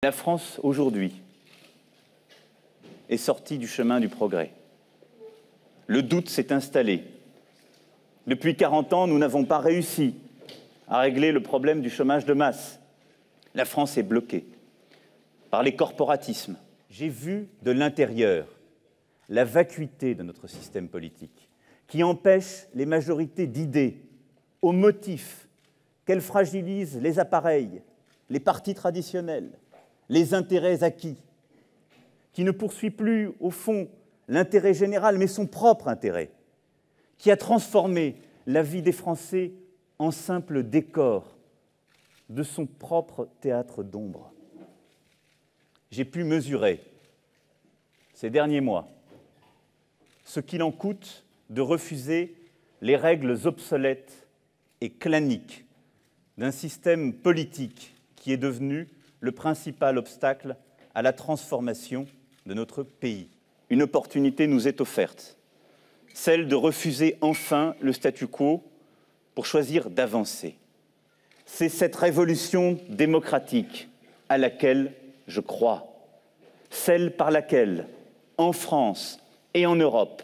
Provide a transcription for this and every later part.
La France, aujourd'hui, est sortie du chemin du progrès. Le doute s'est installé. Depuis 40 ans, nous n'avons pas réussi à régler le problème du chômage de masse. La France est bloquée par les corporatismes. J'ai vu de l'intérieur la vacuité de notre système politique qui empêche les majorités d'idées au motif qu'elles fragilisent les appareils, les partis traditionnels, les intérêts acquis, qui ne poursuit plus, au fond, l'intérêt général, mais son propre intérêt, qui a transformé la vie des Français en simple décor de son propre théâtre d'ombre. J'ai pu mesurer, ces derniers mois, ce qu'il en coûte de refuser les règles obsolètes et claniques d'un système politique qui est devenu le principal obstacle à la transformation de notre pays. Une opportunité nous est offerte, celle de refuser enfin le statu quo pour choisir d'avancer. C'est cette révolution démocratique à laquelle je crois, celle par laquelle, en France et en Europe,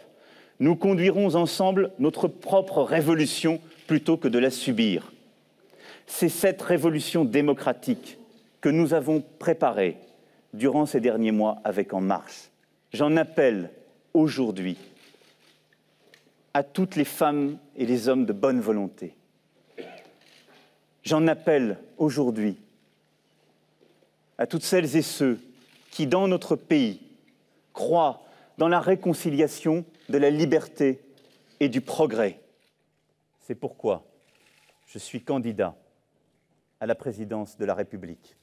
nous conduirons ensemble notre propre révolution plutôt que de la subir. C'est cette révolution démocratique que nous avons préparée durant ces derniers mois avec En Marche. J'en appelle aujourd'hui à toutes les femmes et les hommes de bonne volonté. J'en appelle aujourd'hui à toutes celles et ceux qui, dans notre pays, croient dans la réconciliation de la liberté et du progrès. C'est pourquoi je suis candidat à la présidence de la République.